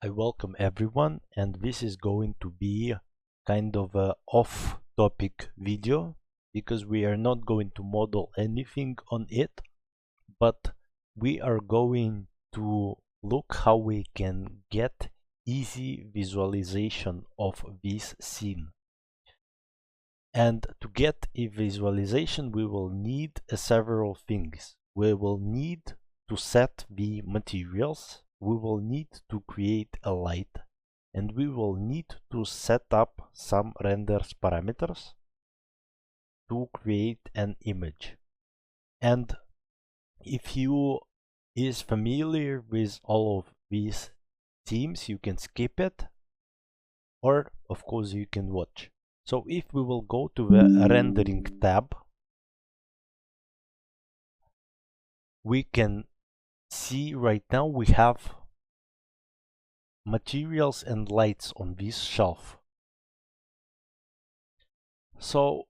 I welcome everyone, and this is going to be kind of a off-topic video because we are not going to model anything on it, but we are going to look how we can get easy visualization of this scene. And to get a visualization, we will need several things. We will need to set the materials, we will need to create a light, and we will need to set up some renders parameters to create an image. And if you is familiar with all of these themes, you can skip it, or of course you can watch. So if we will go to the rendering tab, we can see right now we have materials and lights on this shelf. So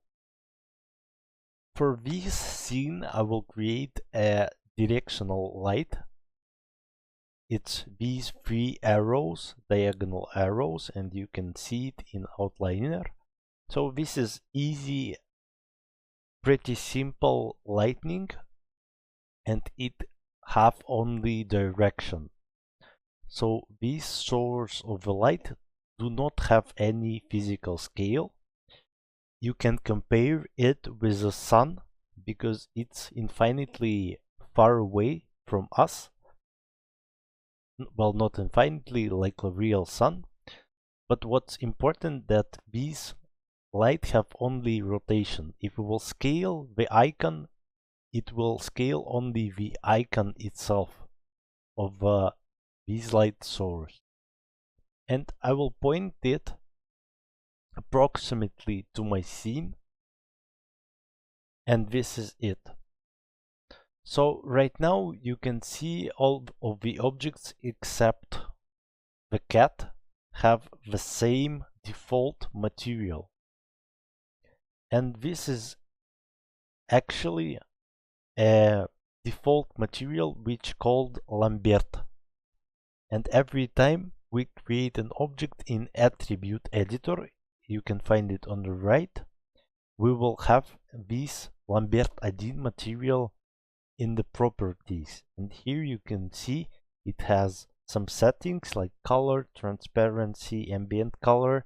for this scene, I will create a directional light. It's these three arrows, diagonal arrows, and you can see it in Outliner. So this is easy, pretty simple lighting, and it have only direction. So these source of the light do not have any physical scale. You can compare it with the sun because it's infinitely far away from us. Well, not infinitely like a real sun, but what's important that these light have only rotation. If we will scale the icon, it will scale only the icon itself of this light source. And I will point it approximately to my scene, and this is it. So right now you can see all of the objects except the cat have the same default material, and this is actually a default material which called Lambert. And every time we create an object in attribute editor, you can find it on the right, we will have this Lambert ID material in the properties. And here you can see it has some settings like color, transparency, ambient color,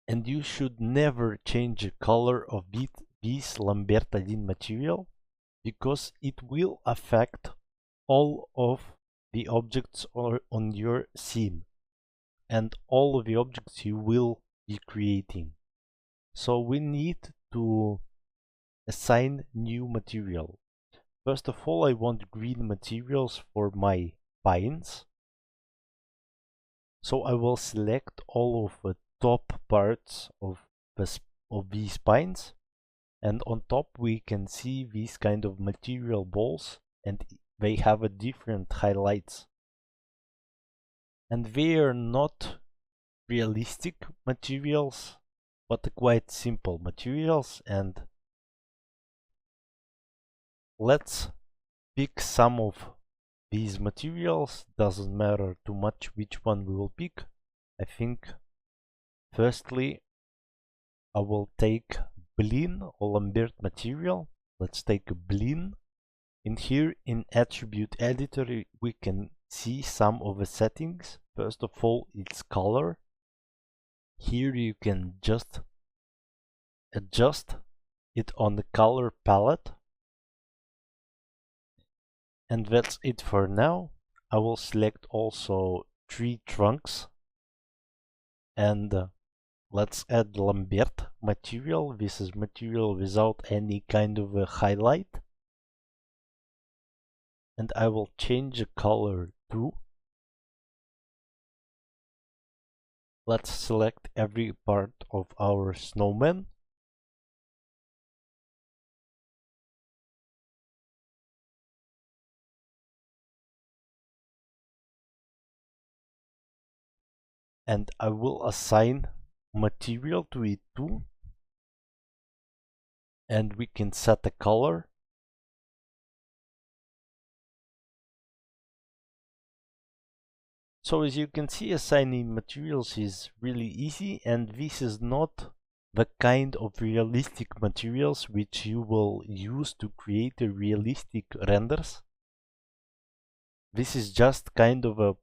and you should never change the color of this Lambert ID material because it will affect all of the objects on your scene and all of the objects you will be creating. So we need to assign new material. First of all, I want green materials for my pines. So I will select all of the top parts of these pines, and on top we can see these kind of material balls, and they have a different highlights. And they are not realistic materials, but quite simple materials, and let's pick some of these materials. Doesn't matter too much which one we will pick. I think firstly I will take Blin or Lambert material. Let's take a Blin. In here in attribute editor we can see some of the settings. First of all, its color. Here you can just adjust it on the color palette. And that's it for now. I will select also tree trunks, and let's add Lambert material. This is material without any kind of a highlight, and I will change the color to. Let's select every part of our snowman. And I will assign material to it too. And we can set a color. So as you can see, assigning materials is really easy, and this is not the kind of realistic materials which you will use to create a realistic renders. This is just kind of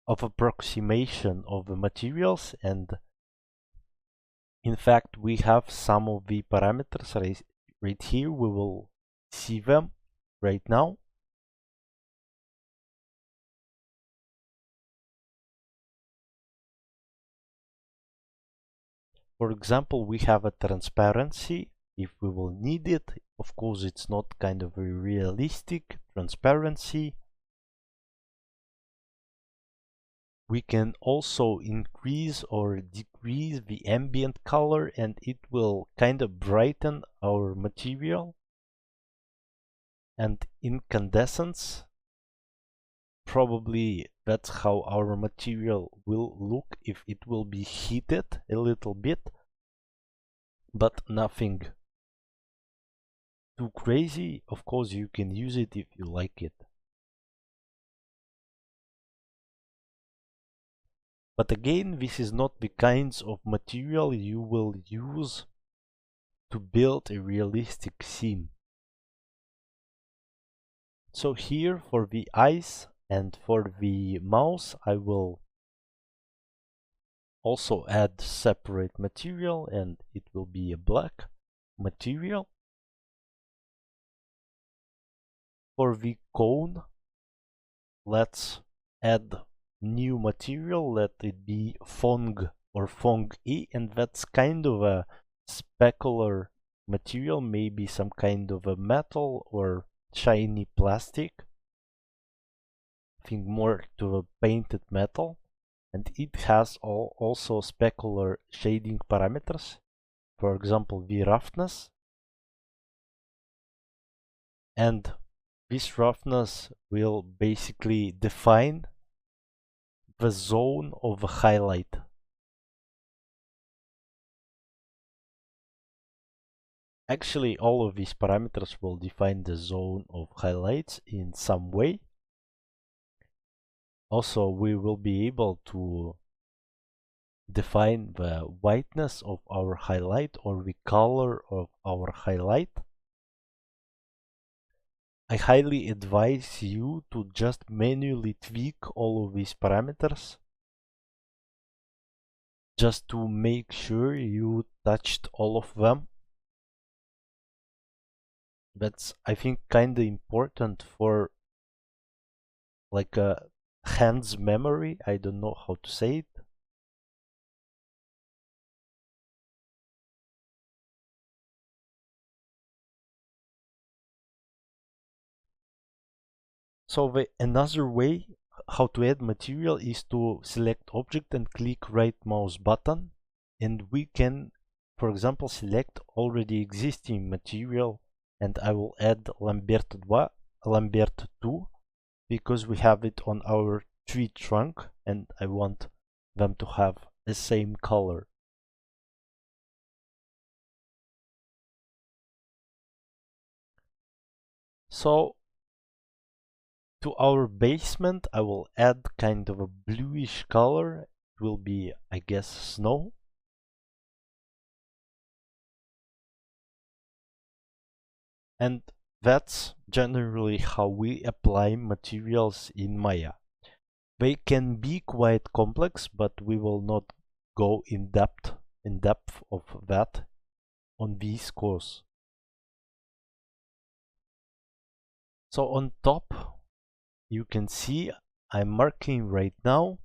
approximation of the materials, and in fact we have some of the parameters right here. We will see them right now. For example, we have a transparency if we will need it. Of course, it's not kind of a realistic transparency. We can also increase or decrease the ambient color, and it will kind of brighten our material. And incandescence, probably that's how our material will look if it will be heated a little bit, but nothing too crazy. Of course, you can use it if you like it. But again, this is not the kinds of material you will use to build a realistic scene. So here for the eyes and for the mouse, I will also add separate material, and it will be a black material. For the cone, let's add new material, let it be Fong or Fong E, and that's kind of a specular material, maybe some kind of a metal or shiny plastic. I think more to a painted metal, and it has also specular shading parameters, for example the roughness, and this roughness will basically define the zone of a highlight. Actually, all of these parameters will define the zone of highlights in some way. Also, we will be able to define the whiteness of our highlight or the color of our highlight. I highly advise you to just manually tweak all of these parameters just to make sure you touched all of them. That's, I think, kinda important for like a hands memory. I don't know how to say it. So another way how to add material is to select object and click right mouse button, and we can, for example, select already existing material, and I will add Lambert 2 because we have it on our tree trunk and I want them to have the same color. So to our basement, I will add kind of a bluish color. It will be, I guess, snow. And that's generally how we apply materials in Maya. They can be quite complex, but we will not go in depth of that on this course. So on top, you can see I'm marking right now.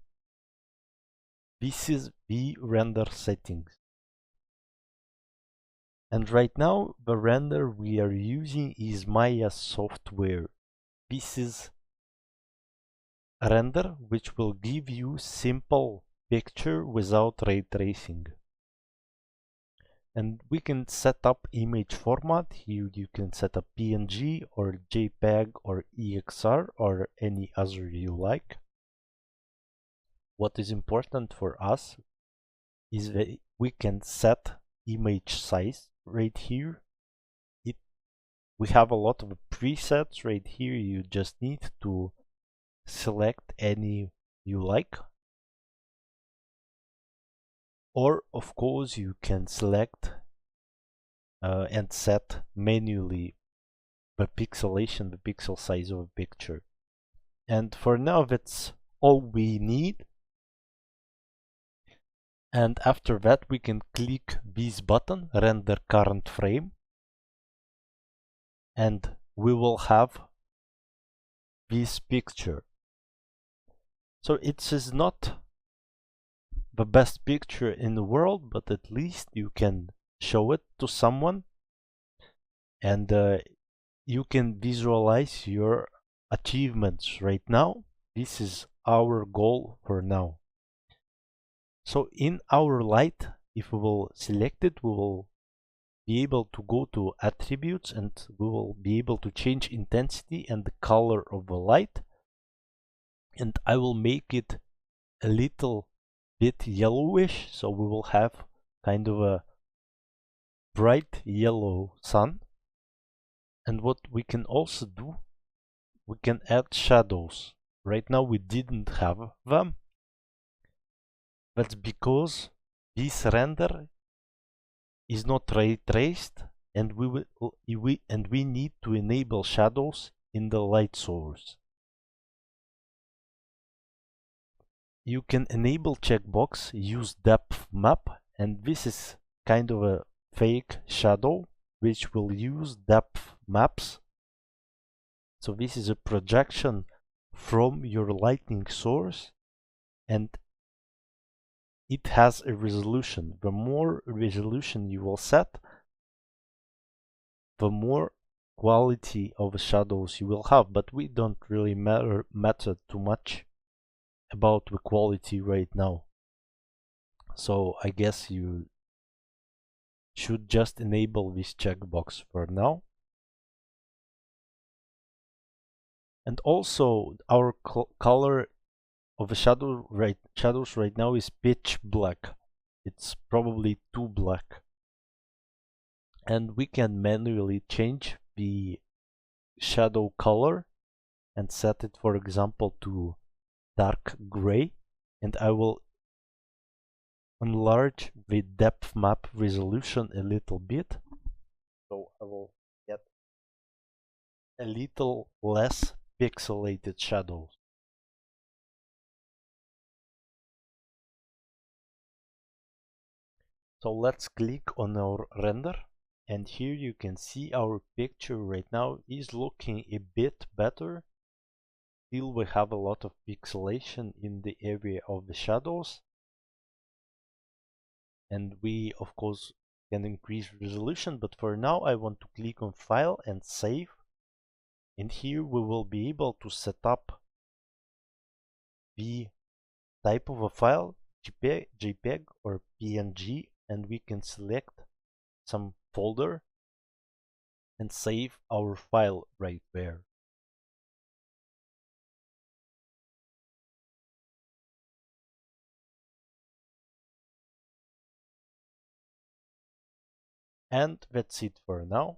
This is the render settings. And right now, the render we are using is Maya software. This is a render which will give you simple picture without ray tracing. And we can set up image format. Here you can set up PNG or JPEG or EXR or any other you like. What is important for us is that we can set image size right here. We have a lot of presets right here. You just need to select any you like. Or of course you can select and set manually the pixelation, the pixel size of a picture. And for now that's all we need. And after that we can click this button, render current frame, and we will have this picture. So it is not the best picture in the world, but at least you can show it to someone, and you can visualize your achievements right now. This is our goal for now. So in our light, if we will select it, we will be able to go to attributes, and we will be able to change intensity and the color of the light. And I will make it a little bit yellowish, so we will have kind of a bright yellow sun. And what we can also do, we can add shadows. Right now we didn't have them. That's because this render is not ray traced, and we need to enable shadows in the light source. You can enable checkbox, use depth map, and this is kind of a fake shadow which will use depth maps. So this is a projection from your lighting source, and it has a resolution. The more resolution you will set, the more quality of shadows you will have, but we don't really matter too much about the quality right now. So I guess you should just enable this checkbox for now. And also our color of the shadows right now is pitch black. It's probably too black. And we can manually change the shadow color and set it, for example, to dark gray, and I will enlarge the depth map resolution a little bit, so I will get a little less pixelated shadows. So let's click on our render, and here you can see our picture right now is looking a bit better. Still we have a lot of pixelation in the area of the shadows, and we of course can increase resolution, but for now I want to click on File and Save, and here we will be able to set up the type of a file, JPEG or PNG, and we can select some folder and save our file right there. And that's it for now.